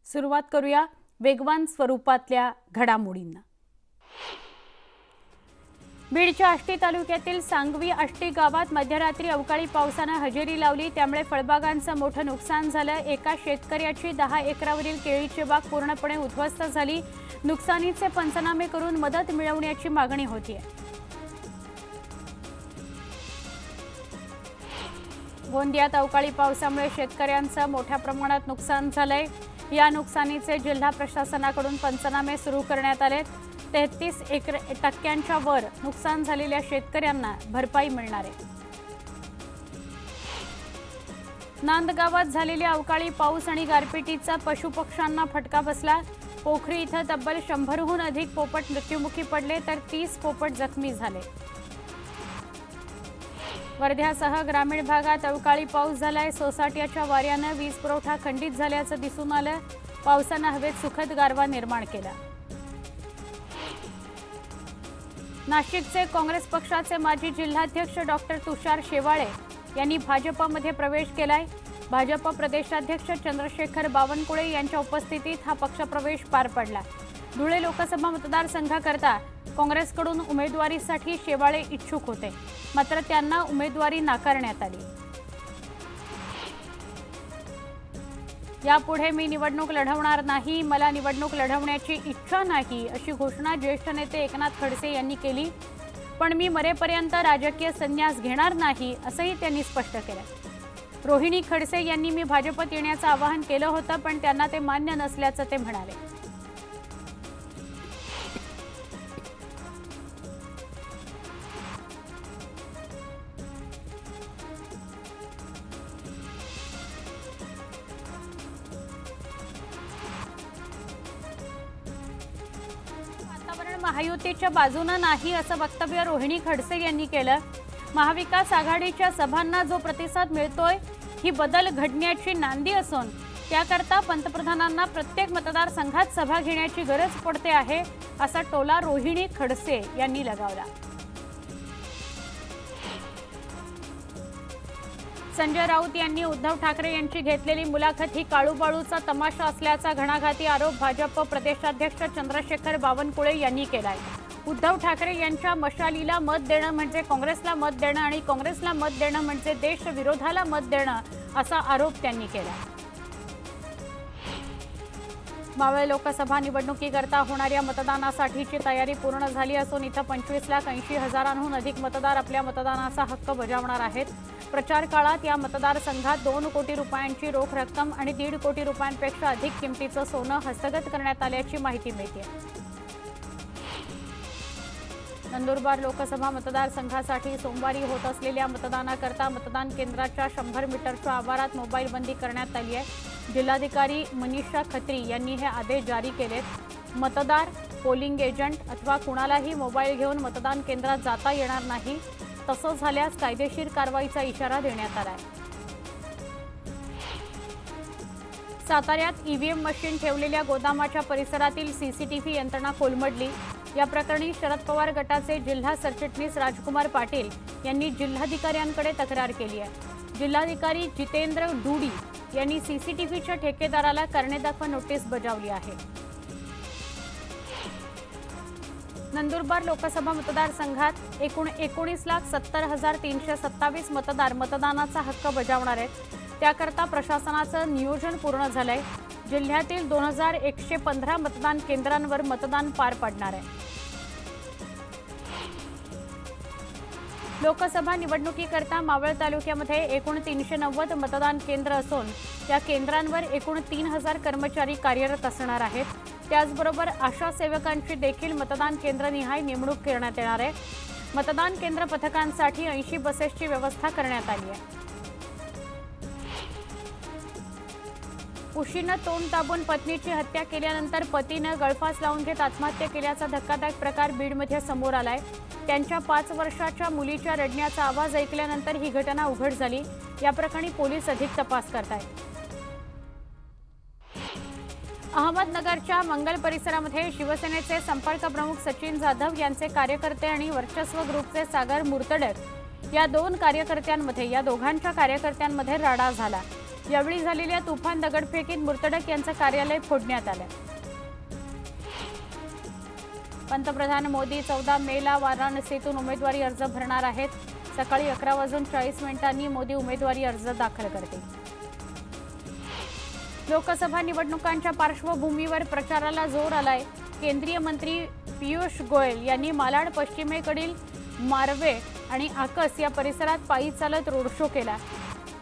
सुरुवात करूया वेगवान स्वरूपातल्या घडामोडींना। बीडच्या आष्टी तालुक्यातील सांगवी आष्टी गावात मध्यरात्री अवकाळी पावसाने हजेरी लावली, त्यामुळे फळबागांचं मोठं नुकसान झालं। एका शेतकऱ्याची 10 एकरावरील केळीची बाग पूर्णपणे उद्ध्वस्त झाली। नुकसानीचे पंचनामे करून मदत मिळवण्याची मागणी होतीये। गोंदियात अवकाळी पावसामुळे शेतकऱ्यांचं मोठ्या प्रमाणात नुकसान झालंय। या नुकसानीचे जिल्हा प्रशासनाकडून पंचनामे सुरू करण्यात आले। 33% वर नुकसान झालेल्या शेतकऱ्यांना भरपाई मिळणार आहे। नांदगावात झालेल्या अवकाळी पाऊस आणि गारपिटीचा पशुपक्ष्यांना फटका बसला। पोखरी इथं तब्बल 100हून अधिक पोपट मृत्युमुखी पडले तर 30 पोपट जखमी झाले। वर्ध्यासह ग्रामीण भागात अवकाळी पाऊस झालाय। सोसाट्याच्या वाऱ्याने वीज पुरवठा खंडित झाल्याचं दिसून आलं। पावसाने हवेत सुखद गारवा निर्माण केला। नाशिकचे काँग्रेस पक्षाचे माजी जिल्हाध्यक्ष डॉक्टर तुषार शेवाळे यांनी भाजपमध्ये प्रवेश केलाय। भाजप प्रदेशाध्यक्ष चंद्रशेखर बावनकुळे यांच्या उपस्थितीत हा पक्षप्रवेश पार पडला। धुळे लोकसभा मतदारसंघाकरता काँग्रेसकडून उमेदवारीसाठी शेवाळे इच्छुक होते, मात्र त्यांना उमेदवारी नाकारण्यात आली। यापुढे मी निवडणूक लढवणार नाही, मला निवडणूक लढवण्याची इच्छा नाही, अशी घोषणा ज्येष्ठ नेते एकनाथ खडसे यांनी केली। पण मी मरेपर्यंत राजकीय संन्यास घेणार नाही, असंही त्यांनी स्पष्ट केलं। रोहिणी खडसे यांनी मी भाजपत येण्याचं आवाहन केलं होतं, पण त्यांना ते मान्य नसल्याचं ते म्हणाले। महायुतीच्या बाजूने नाही असं वक्तव्य रोहिणी खडसे यांनी केलं। महाविकास आघाडीच्या सभांना जो प्रतिसाद मिळतोय ही बदल घडण्याची नांदी असून त्याकरता पंतप्रधानांना प्रत्येक मतदारसंघात सभा घेण्याची गरज पडते आहे, असा टोला रोहिणी खडसे यांनी लगावला। संजय राऊत यांनी उद्धव ठाकरे यांची घेतलेली मुलाखत ही काळूबाळूचा तमाशा असल्याचा घणाघाती आरोप भाजप प्रदेशाध्यक्ष चंद्रशेखर बावनकुळे यांनी केलाय। उद्धव ठाकरे यांच्या मशालीला मत देणं म्हणजे काँग्रेसला मत देणं आणि काँग्रेसला मत देणं म्हणजे देशविरोधाला मत देणं, असा आरोप त्यांनी केला। मावळ लोकसभा निवडणुकीकरता होणाऱ्या मतदानासाठीची तयारी पूर्ण झाली असून इथं 25,80,000हून अधिक मतदार आपल्या मतदानाचा हक्क बजावणार आहेत। प्रचार काळात या मतदारसंघात 2 कोटी रुपयांची रोख रक्कम आणि 1.5 कोटी रुपयांपेक्षा अधिक किमतीचं सोनं हस्तगत करण्यात आल्याची माहिती मिळते। नंदुरबार लोकसभा मतदारसंघासाठी सोमवारी होत असलेल्या मतदानाकरता मतदान केंद्राच्या 100 मीटरच्या आवारात मोबाईल बंदी करण्यात आली आहे। जिल्हाधिकारी मनीषा खत्री यांनी हे आदेश जारी केलेत। मतदार, पोलिंग एजंट अथवा कुणालाही मोबाईल घेऊन मतदान केंद्रात जाता येणार नाही, तसं झाल्यास कायदेशीर कारवाईचा इशारा देण्यात आला आहे। साताऱ्यात ईव्हीएम मशीन ठेवलेल्या गोदामाच्या परिसरातील सीसीटीव्ही यंत्रणा कोलमडली। या प्रकरणी शरद पवार गटाचे जिल्हा सरचिटणीस राजकुमार पाटील यांनी जिल्हाधिकाऱ्यांकडे तक्रार केली आहे। जिल्हाधिकारी जितेंद्र डुडी यांनी सीसीटीव्हीच्या ठेकेदाराला कारणे दाखवा नोटीस बजावली आहे। नंदुरबार लोकसभा मतदारसंघात एकूण 19,70,327 मतदार मतदानाचा हक्क बजावणार आहेत। त्याकरता प्रशासनाचं नियोजन पूर्ण झालंय। जिल्ह्यातील 2,115 मतदान केंद्रांवर मतदान पार पडणार आहे। लोकसभा निवडणुकीकरता मावळ तालुक्यामध्ये एकूण 390 मतदान केंद्र असून त्या केंद्रांवर एकूण 3,000 कर्मचारी कार्यरत असणार आहेत। त्याचबरोबर आशा सेवकांची देखील मतदान केंद्रनिहाय नेमणूक करण्यात येणार आहे। मतदान केंद्र पथकांसाठी 80 बसेसची व्यवस्था करण्यात आली आहे। उशीनं तोंड दाबून पत्नीची हत्या केल्यानंतर पतीनं गळफास लावून घेत आत्महत्या केल्याचा धक्कादायक प्रकार बीडमध्ये समोर आलाय। त्यांच्या 5 वर्षाच्या मुलीच्या रडण्याचा आवाज ऐकल्यानंतर ही घटना उघड झाली। या प्रकरणी पोलीस अधिक तपास करतायत। अहमदनगरच्या मंगल परिसरामध्ये शिवसेनेचे संपर्क प्रमुख सचिन जाधव यांचे कार्यकर्ते आणि वर्चस्व ग्रुपचे सागर मुर्तडक या दोघांच्या कार्यकर्त्यांमध्ये राडा झाला। यावेळी झालेल्या तुफान दगडफेकीत मुर्तडक यांचं कार्यालय फोडण्यात आलं। पंतप्रधान मोदी 14 मेला वाराणसीतून उमेदवारी अर्ज भरणार आहेत। सकाळी 11:40 मोदी उमेदवारी अर्ज दाखल करतील। लोकसभा निवडणुकांच्या पार्श्वभूमीवर प्रचाराला जोर आलाय। केंद्रीय मंत्री पीयूष गोयल यांनी मालाड पश्चिमेकडील मारवे आणि आकस या परिसरात पायी चालत रोड शो केला।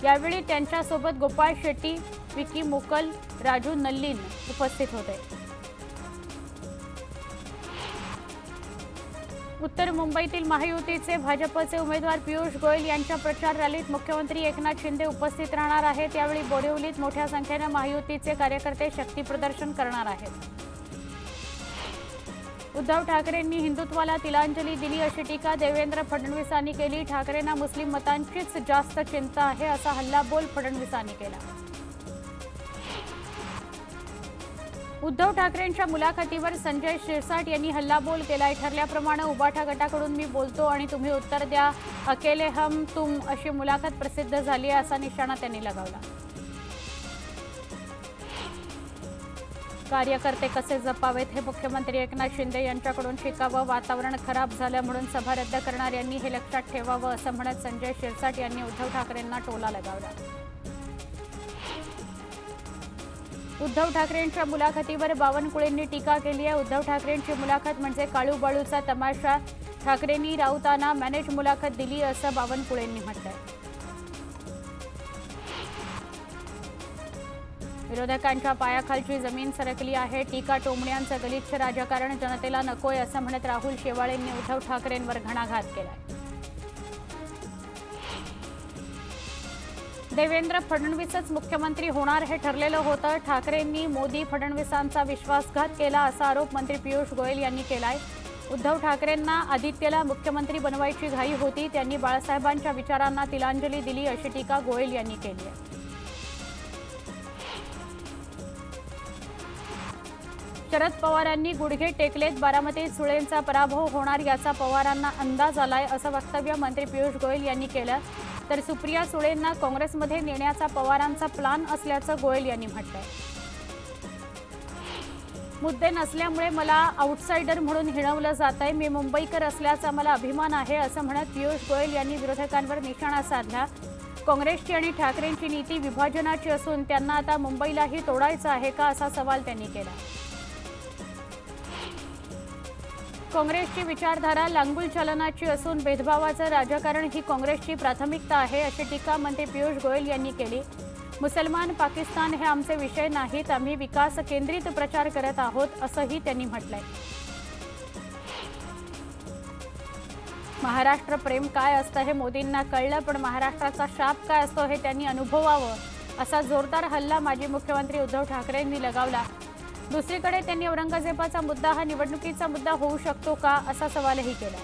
यावेळी त्यांच्यासोबत गोपाळ शेट्टी, विकी मुकल, राजू नल्लीन उपस्थित होते। उत्तर मुंबईतील महायुतीचे भाजपचे उमेदवार पीयूष गोयल यांच्या प्रचार रॅलीत मुख्यमंत्री एकनाथ शिंदे उपस्थित राहणार आहेत। यावेळी बोरिवलीत मोठ्या संख्येने महायुतीचे कार्यकर्ते शक्ती प्रदर्शन करणार आहेत। उद्धव ठाकरेंनी हिंदुत्वाला तिलांजली दिली अशी टीका देवेंद्र फडणवीसांनी केली। ठाकरेंना मुस्लिम मतांचीच जास्त चिंता आहे असा हल्लाबोल फडणवीसांनी केला। उद्धव ठाकरेंच्या मुलाखतीवर संजय शिरसाट यांनी हल्लाबोल केलाय। ठरल्याप्रमाणे उबाठा गटाकडून मी बोलतो आणि तुम्ही उत्तर द्या, अकेले हम तुम अशी मुलाखत प्रसिद्ध झाली आहे असा निशाणा त्यांनी लगावला। कार्यकर्ते कसे जपावेत हे मुख्यमंत्री एकनाथ शिंदे यांच्याकडून शिकावं। वातावरण खराब झालं म्हणून सभा रद्द करणाऱ्यांनी हे लक्षात ठेवावं असं म्हणत संजय शिरसाट यांनी उद्धव ठाकरेंना टोला लगावला। उद्धव ठाकरेंच्या मुलाखतीवर बावनकुळेंनी टीका केली आहे। उद्धव ठाकरेंची मुलाखत म्हणजे काळूबाळूचा तमाशा। ठाकरेंनी राऊतांना मॅनेज मुलाखत दिली असं बावनकुळेंनी म्हटलंय। विरोधकांच्या पायाखालची जमीन सरकली आहे। टीका टोमण्यांचं गलिच्छ राजकारण जनतेला नकोय असं म्हणत राहुल शेवाळेंनी उद्धव ठाकरेंवर घणाघात केलाय। देवेंद्र फडणवीसच मुख्यमंत्री होणार हे ठरलेलं होतं। ठाकरेंनी मोदी फडणवीसांचा विश्वासघात केला असा आरोप मंत्री पीयूष गोयल यांनी केलाय। उद्धव ठाकरेंना आदित्यला मुख्यमंत्री बनवायची घाई होती, त्यांनी बाळासाहेबांच्या विचारांना तिलांजली दिली अशी टीका गोयल यांनी केली आहे। शरद पवारांनी गुडघे टेकलेत, बारामतीत सुळेंचा पराभव होणार याचा पवारांना अंदाज आलाय असं वक्तव्य मंत्री पीयूष गोयल यांनी केलं। तर सुप्रिया सुळेंना काँग्रेसमध्ये नेण्याचा पवारांचा प्लान असल्याचं गोयल यांनी म्हटलंय। मुद्दे नसल्यामुळे मला आउटसाइडर म्हणून हिणवलं जातंय, मी मुंबईकर असल्याचा मला अभिमान आहे असं म्हणत पीयूष गोयल यांनी विरोधकांवर निशाणा साधला। काँग्रेसची आणि ठाकरेंची नीती विभाजनाची असून त्यांना आता मुंबईलाही तोडायचं आहे का असा सवाल त्यांनी केला। काँग्रेसची विचारधारा लांगुल चलनाची असून भेदभावाचं राजकारण ही काँग्रेसची प्राथमिकता आहे अशी टीका मंत्री पीयूष गोयल यांनी केली। मुसलमान पाकिस्तान हे आमचे विषय नाहीत, आम्ही विकास केंद्रित प्रचार करत आहोत असंही त्यांनी म्हटलंय। महाराष्ट्र प्रेम काय असतं हे मोदींना कळलं, पण महाराष्ट्राचा शाप काय असतो हे त्यांनी अनुभवावं असा जोरदार हल्ला माजी मुख्यमंत्री उद्धव ठाकरेंनी लगावला। दुसरीकडे त्यांनी औरंगजेबाचा मुद्दा हा निवडणुकीचा मुद्दा होऊ शकतो का असा सवालही केला।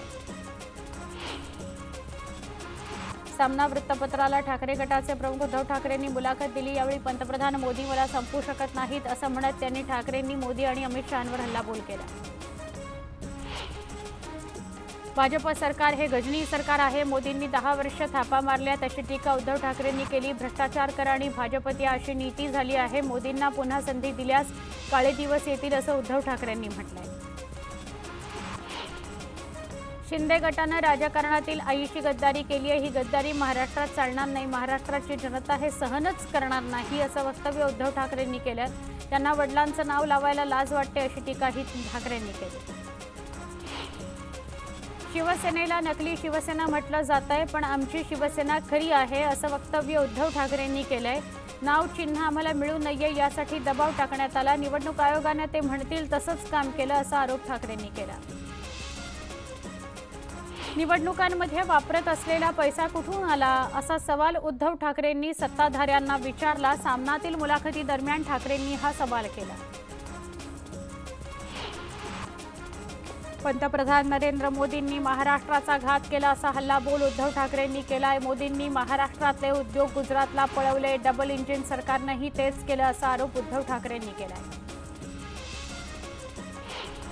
सामना वृत्तपत्राला ठाकरे गटाचे प्रमुख उद्धव ठाकरेंनी मुलाखत दिली। यावेळी पंतप्रधान मोदी मला संपवू शकत नाहीत असं म्हणत त्यांनी ठाकरेंनी मोदी आणि अमित शहांवर हल्लाबोल केला। भाजप सरकार हे गजनी सरकार आहे, मोदींनी 10 वर्ष थापा मारल्यात अशी टीका उद्धव ठाकरेंनी केली। भ्रष्टाचार करा आणि भाजपती अशी नीती झाली आहे, मोदींना पुन्हा संधी दिल्यास काळे दिवस येतील असं उद्धव ठाकरेंनी म्हटलंय। शिंदे गटानं राजकारणातील आईशी गद्दारी केली आहे, ही गद्दारी महाराष्ट्रात चालणार नाही, महाराष्ट्राची जनता हे सहनच करणार नाही असं वक्तव्य उद्धव ठाकरेंनी केलं। त्यांना वडिलांचं नाव लावायला लाज वाटते अशी टीकाही ठाकरेंनी केली। शिवसेनेला नकली शिवसेना म्हटलं जातंय, पण आमची शिवसेना खरी आहे असं वक्तव्य उद्धव ठाकरेंनी केलंय। नाव चिन्ह आम्हाला मिळू नये यासाठी दबाव टाकण्यात आला, निवडणूक आयोगाने ते म्हणतील तसंच काम केलं असा आरोप ठाकरेंनी केला। निवडणुकांमध्ये वापरत असलेला पैसा कुठून आला असा सवाल उद्धव ठाकरेंनी सत्ताधाऱ्यांना विचारला। सामनातील मुलाखतीदरम्यान ठाकरेंनी हा सवाल केला। पंतप्रधान नरेंद्र मोदींनी महाराष्ट्राचा घात केला असा हल्लाबोल उद्धव ठाकरेंनी केलाय। मोदींनी महाराष्ट्रातले उद्योग गुजरातला पळवले, डबल इंजिन सरकारनंही तेच केलं असा आरोप उद्धव ठाकरेंनी केलाय।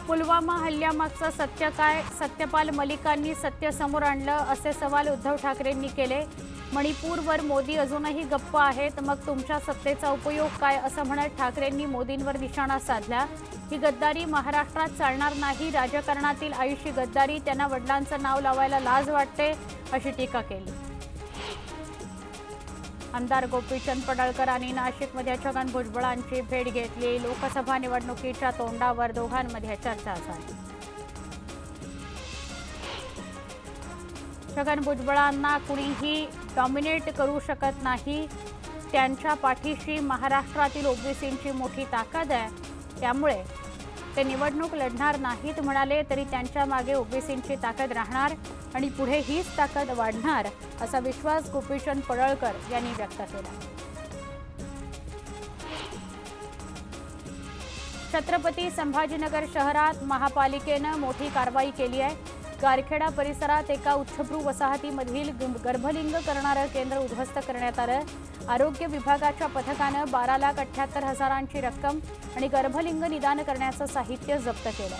पुलवामा हल्ल्यामागचं सत्य काय, सत्यपाल मलिकांनी सत्य समोर आणलं असे सवाल उद्धव ठाकरेंनी केले। मणिपूरवर मोदी अजूनही गप्प आहेत, मग तुमच्या सत्तेचा उपयोग काय, असं म्हणत ठाकरेंनी मोदींवर निशाणा साधला। ही गद्दारी महाराष्ट्रात चालणार नाही, राजकारणातील आयुष्य गद्दारी, त्यांना वडिलांचं नाव लावायला लाज वाटते, अशी टीका केली। आमदार गोपीचंद पडळकरांनी नाशिकमध्ये छगन भुजबळांची भेट घेतली। लोकसभा निवडणुकीच्या तोंडावर दोघांमध्ये चर्चा झाली। छगन भुजबळांना कुणीही डॉमिनेट करू शकत नाही, त्यांच्या पाठीशी महाराष्ट्रातील ओबीसींची मोठी ताकद आहे, त्यामुळे ते निवडणूक लढणार नाहीत म्हणाले तरी त्यांच्या मागे ओबीसींची ताकद राहणार आणि पुढे हीच ताकद वाढणार, असा विश्वास गोपीचंद पडळकर यांनी व्यक्त केला। छत्रपती संभाजीनगर शहरात महापालिकेनं मोठी कारवाई केली आहे। गारखेडा परिसरात एका उच्चभ्रू वसाहतीमधील गर्भलिंग करणारं केंद्र उद्ध्वस्त करण्यात आलं। आरोग्य विभागाच्या पथकानं 12,78,000ची रक्कम आणि गर्भलिंग निदान करण्याचं साहित्य जप्त केलं।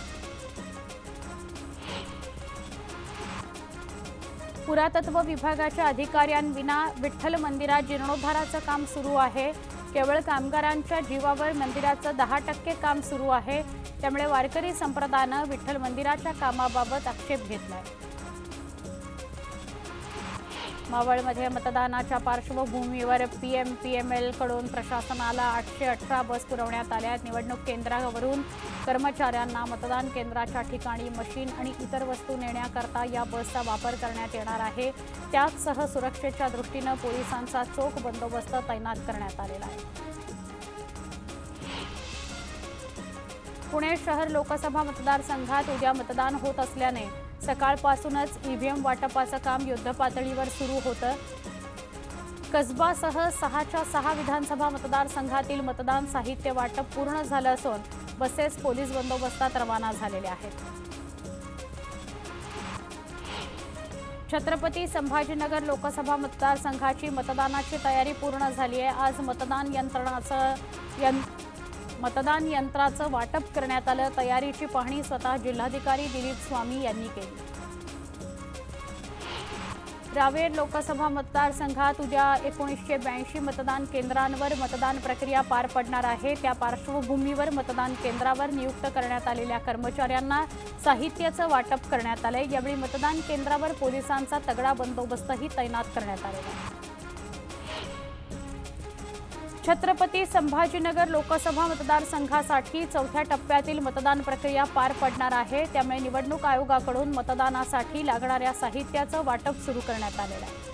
पुरातत्व विभागाच्या अधिकाऱ्यांविना विठ्ठल मंदिरात जीर्णोद्धाराचं काम सुरू आहे। केवळ कामगारांच्या जीवावर मंदिराचं 10% काम सुरू आहे, त्यामुळे वारकरी संप्रदायानं विठ्ठल मंदिराच्या कामाबाबत आक्षेप घेतलाय। मावळमध्ये मतदानाच्या पार्श्वभूमीवर PMPML कडून प्रशासनाला 818 बस पुरवण्यात आल्या आहेत। निवडणूक केंद्रावरून कर्मचाऱ्यांना मतदान केंद्राच्या ठिकाणी मशीन आणि इतर वस्तू नेण्याकरता या बसचा वापर करण्यात येणार आहे। त्याचसह सुरक्षेच्या दृष्टीनं पोलिसांचा चोख बंदोबस्त तैनात करण्यात आलेला आहे। पुणे शहर लोकसभा मतदारसंघात उद्या मतदान होत असल्याने सकाळपासूनच EVM वाटपाचं काम युद्धपातळीवर सुरू होतं। कसबासह 6च्या 6 विधानसभा मतदारसंघातील मतदान साहित्य वाटप पूर्ण झालं असून बसेस पोलीस बंदोबस्तात रवाना झालेल्या आहेत। छत्रपती संभाजीनगर लोकसभा मतदारसंघाची मतदानाची तयारी पूर्ण झाली आहे। आज मतदान यंत्राचं वाटप करण्यात आलं। तयारीची पाहणी स्वतः जिल्हाधिकारी दिलीप स्वामी यांनी केली। रावेर लोकसभा मतदारसंघात उद्या 1982 मतदान केंद्रांवर मतदान प्रक्रिया पार पडणार आहे। त्या पार्श्वभूमीवर मतदान केंद्रावर नियुक्त करण्यात आलेल्या कर्मचाऱ्यांना साहित्याचं वाटप करण्यात आलंय। यावेळी मतदान केंद्रावर पोलिसांचा तगडा बंदोबस्तही तैनात करण्यात आलेला आहे। छत्रपती संभाजीनगर लोकसभा मतदारसंघासाठी 4थ्या टप्प्यातील मतदान प्रक्रिया पार पडणार आहे, त्यामुळे निवडणूक आयोगाकडून मतदानासाठी लागणाऱ्या साहित्याचं वाटप सुरू करण्यात आलेलं आहे।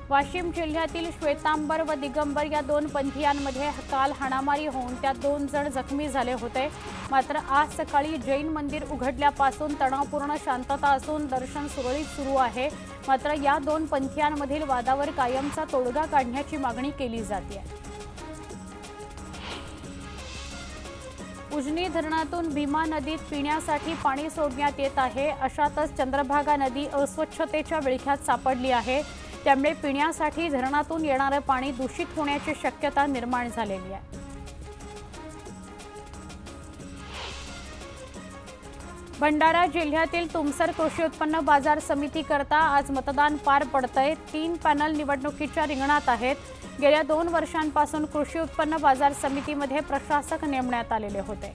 वाशिम जिल्ह्यातील श्वेतांबर व दिगंबर या 2 पंथीयांमध्ये काल हाणामारी होऊन त्यात 2 जण जखमी झाले होते। मात्र आज सकाळी जैन मंदिर उघडल्यापासून तणावपूर्ण शांतता असून दर्शन सुरळीत सुरू आहे। मात्र या 2 पंथीयांमधील वादावर कायमचा तोडगा काढण्याची मागणी केली जाते। उजनी धरणातून भीमा नदीत पिण्यासाठी पाणी सोडण्यात येत आहे। अशातच चंद्रभागा नदी अस्वच्छतेच्या विळख्यात सापडली आहे, त्यामुळे पिण्यासाठी धरणातून येणारे पाणी दूषित होण्याची शक्यता निर्माण झालेली आहे। भंडारा जिल्ह्यातील तुमसर कृषी उत्पन्न बाजार समिती करता आज मतदान पार पडतंय। 3 पॅनल निवडणुकीच्या रिंगणात आहेत। गेल्या 2 वर्षांपासून कृषी उत्पन्न बाजार समितीमध्ये प्रशासक नेमण्यात आलेले होते।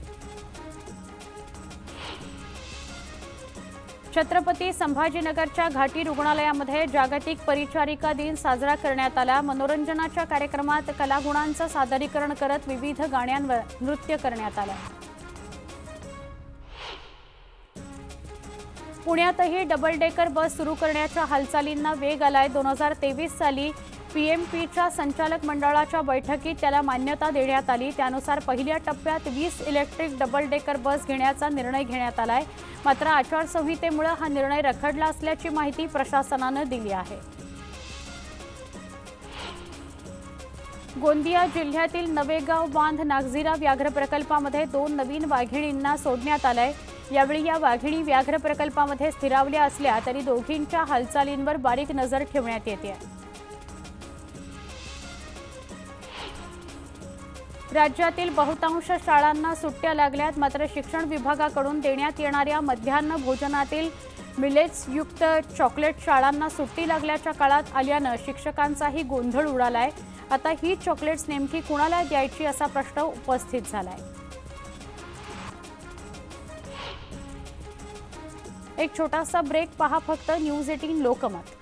छत्रपती संभाजीनगरच्या घाटी रुग्णालयामध्ये जागतिक परिचारिका दिन साजरा करण्यात आला। मनोरंजनाच्या कार्यक्रमात कलागुणांचं सादरीकरण करत विविध गाण्यांवर नृत्य करण्यात आलं। पुण्यातही डबल डेकर बस सुरू करण्याच्या हालचालींना वेग आलाय। 2023 साली PMPच्या संचालक मंडळाच्या बैठकीत त्याला मान्यता देण्यात आली। त्यानुसार पहिल्या टप्प्यात 20 इलेक्ट्रिक डबल डेकर बस घेण्याचा निर्णय घेण्यात आलाय। मात्र आचारसंहितेमुळे हा निर्णय रखडला असल्याची माहिती प्रशासनानं दिली आहे। गोंदिया जिल्ह्यातील नवेगाव बांध नागझिरा व्याघ्र प्रकल्पामध्ये 2 नवीन वाघिणींना सोडण्यात आलंय। यावेळी या वाघिणी व्याघ्र प्रकल्पामध्ये स्थिरावल्या असल्या तरी दोघींच्या हालचालींवर बारीक नजर ठेवण्यात येते। राज्यातील बहुतांश शाळांना सुट्ट्या लागल्यात, मात्र शिक्षण विभागाकडून देण्यात येणाऱ्या मध्यान्ह भोजनातील मिलेट्स युक्त चॉकलेट शाळांना सुट्टी लागल्याच्या काळात आल्यानं शिक्षकांचाही गोंधळ उडालाय। आता ही चॉकलेट्स नेमकी कुणाला द्यायची असा प्रश्न उपस्थित झालाय। एक छोटासा ब्रेक, पहा फक्त न्यूज 18 लोकमत।